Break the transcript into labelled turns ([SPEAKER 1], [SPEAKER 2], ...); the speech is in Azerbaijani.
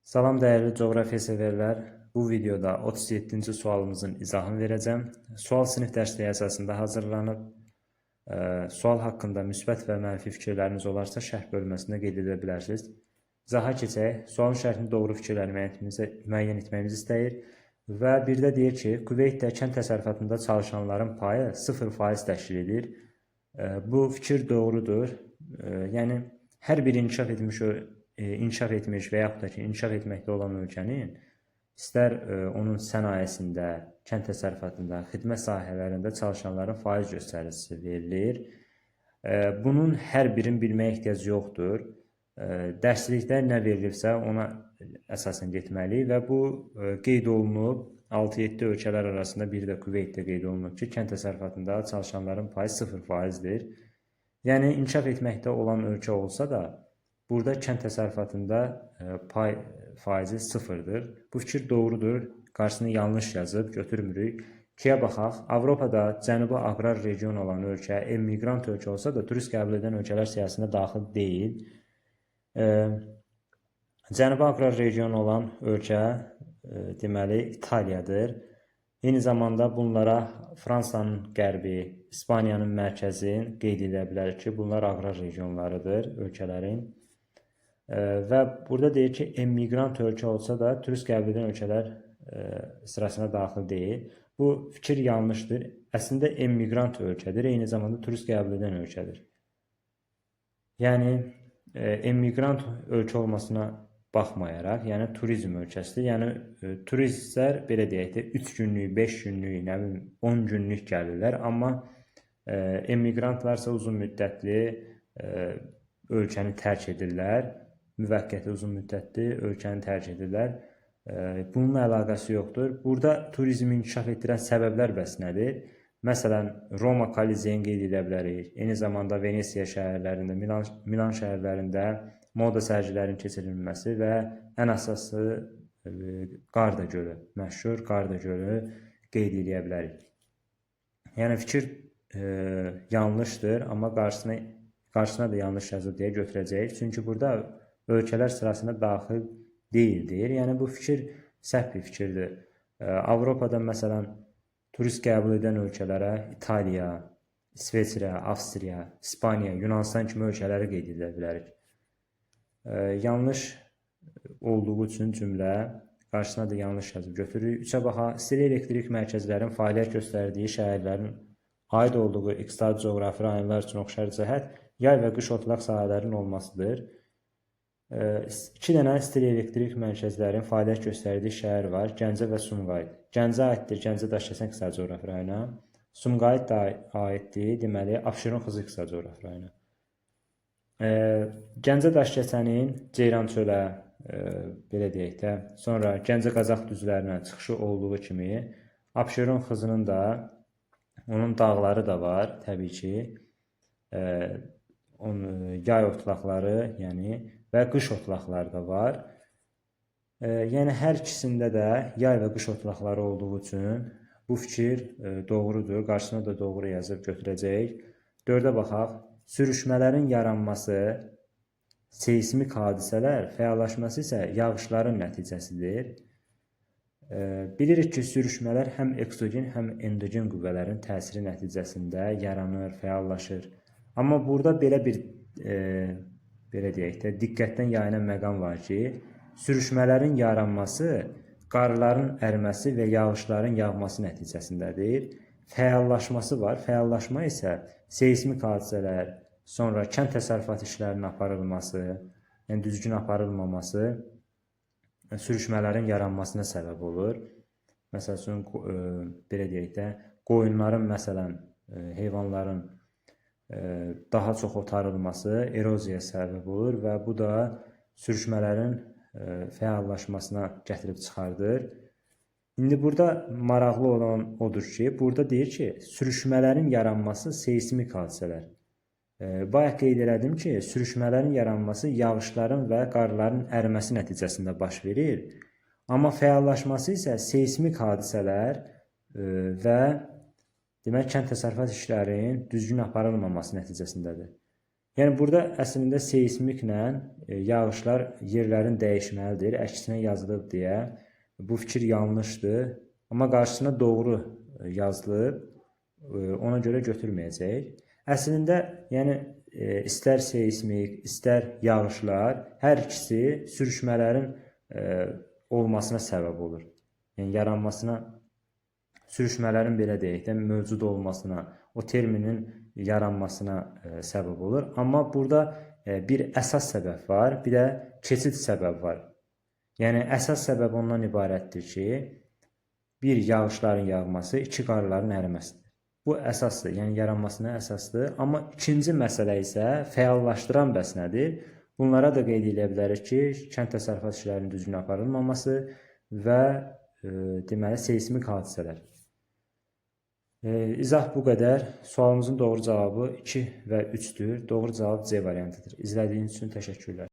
[SPEAKER 1] Salam dəyərli coğrafiya sevərlər. Bu videoda 37-ci sualımızın izahını verəcəm. Sual sinif dərsliyi əsasında hazırlanıb. Sual haqqında müsbət və mənfi fikirləriniz olarsa şərh bölməsində qeyd edə bilərsiniz. İzaha keçək. Sualın şərhini doğru fikirləri müəyyən etməyimizi istəyir. Və bir də deyir ki, Kuveytdə kənd təsərrüfatında çalışanların payı 0% təşkil edir. Bu fikir doğrudur. Yəni, hər bir inkişaf etmiş və yaxud da ki, inkişaf etməkdə olan ölkənin istər onun sənayesində, kənd təsərrüfatında, xidmət sahələrində çalışanların faiz göstəricisi verilir. Bunun hər birini bilməyə ehtiyac yoxdur. Dərslikdə nə verilibsə ona əsasən getməliyik və bu qeyd olunub. 6-7 ölkələr arasında bir də Kuveytdə qeyd olunub ki, kənd təsərrüfatında çalışanların payı 0%-dir. Yəni, inkişaf etməkdə olan ölkə olsa da, burada kənd təsərrüfatında pay faizi 0-dır. Bu fikir doğrudur. Qarşısını yanlış yazıb, götürmürük. 2-yə baxaq. Avropada Cənubi aqrar region olan ölkə, emigrant ölkə olsa da, turist qəbul edən ölkələr siyahısına daxil deyil. Cənubi aqrar region olan ölkə, deməli, İtaliyadır. Eyni zamanda bunlara Fransanın qərbi, İspaniyanın mərkəzin qeyd edə bilərik ki, bunlar aqrar regionlarıdır ölkələrin. Və burada deyir ki, emigrant ölkə olsa da, turist qəbul edən ölkələr sırasına daxil deyil. Bu fikir yanlışdır. Əslində, emigrant ölkədir, eyni zamanda turist qəbul edən ölkədir. Yəni, emigrant ölkə olmasına baxmayaraq, yəni turizm ölkəsidir. Yəni, turistlər, belə deyək də, 3 günlük, 5 günlük, 10 günlük gəlirlər. Amma emigrantlarsa uzun müddətli ölkəni tərk edirlər. Müvəqqəti uzun müddətli ölkəni tərk edirlər. Bununla əlaqəsi yoxdur. Burada turizmi inkişaf etdirən səbəblər bəs nədir? Məsələn, Roma Kolizeyini qeyd edə bilərik. Eyni zamanda Venesiya şəhərlərində, Milan şəhərlərində moda sərgilərinin keçirilməsi və ən əsası Qarda gölü, məşhur Qarda gölü qeyd edə bilərik. Yəni, fikir yanlışdır, amma qarşısına da yanlış yazıb deyə götürəcəyik. Çünki burada ölkələr sırasına daxil deyildir. Yəni, bu fikir səhv bir fikirdir. Avropada, məsələn, turist qəbul edən ölkələrə İtaliya, İsveçrə, Avstriya, İspaniya, Yunanistan kimi ölkələri qeyd edə bilərik. Yanlış olduğu üçün cümlə qarşısına da yanlış yazıb götürürük. 3-ə baxa, istilik elektrik mərkəzlərin fəaliyyət göstərdiyi şəhərlərin aid olduğu iqtisadi coğrafi rayonlar üçün oxşar cəhət yay və qış otlaq sahələrinin olmasıdır. 2 dənə istilik elektrik mərkəzlərin fəaliyyət göstərdiyi şəhər var, Gəncə və Sumqayıt. Gəncə aiddir, Gəncə Daşkəsən iqtisadi coğrafi rayona. Sumqayıt da aiddir, deməli, Abşeron Xızı iqtisadi coğrafi rayona. Gəncə Daşkəsənin Ceyrançölə, belə deyək də, sonra Gəncə Qazax düzlərinə çıxışı olduğu kimi, Abşeron Xızının da, onun dağları da var, təbii ki, yay otlaqları, yəni, və qış otlaqları da var. Yəni, hər ikisində də yay və qış otlaqları olduğu üçün bu fikir doğrudur, qarşısına da doğru yazıb götürəcəyik. 4-ə baxaq. Sürüşmələrin yaranması, seismik hadisələr, fəallaşması isə yağışların nəticəsidir. Bilirik ki, sürüşmələr həm eksogen, həm endogen qüvvələrin təsiri nəticəsində yaranır, fəallaşır. Amma burada belə bir, belə deyək də, diqqətdən yayınan məqam var ki, sürüşmələrin yaranması qarların əriməsi və yağışların yağması nəticəsindədir. Fəallaşması var. Fəallaşma isə seismik hadisələr, sonra kənd təsərrüfatı işlərinin aparılması, yəni düzgün aparılmaması sürüşmələrin yaranmasına səbəb olur. Məsələn, belə deyək də, qoyunların, məsələn, heyvanların daha çox otarılması eroziyaya səbəb olur və bu da sürüşmələrin fəallaşmasına gətirib çıxardır. İndi burada maraqlı olan odur ki, burada deyir ki, sürüşmələrin yaranması seismik hadisələr. Bayaq qeyd elədim ki, sürüşmələrin yaranması yağışların və qarların əriməsi nəticəsində baş verir. Amma fəallaşması isə seismik hadisələr və demək, kənd təsərrüfat işlərinin düzgün aparılmaması nəticəsindədir. Yəni burada əslində seismiklə yağışlar yerlərin dəyişməlidir, əksinə yazılıb deyə bu fikir yanlışdır. Amma qarşısına doğru yazılıb, ona görə götürməyəcək. Əslində, yəni istər seismik, istər yağışlar, hər ikisi sürüşmələrin olmasına səbəb olur. Yəni yaranmasına, sürüşmələrin belə deyək də mövcud olmasına, o terminin yaranmasına səbəb olur. Amma burada bir əsas səbəb var, bir də keçid səbəbi var. Yəni əsas səbəb ondan ibarətdir ki, bir yağışların yağması, iki qarların əriməsidir. Bu əsasdır, yəni yaranmasına əsasdır. Amma ikinci məsələ isə fəallaşdıran bəs nədir? Bunlara da qeyd edə bilərik ki, kənd təsərrüfat işlərinin düzgün aparılmaması və deməli seismik hadisələr. İzah bu qədər. Sualımızın doğru cavabı 2 və 3-dür. Doğru cavab C variantıdır. İzlədiyiniz üçün təşəkkürlər.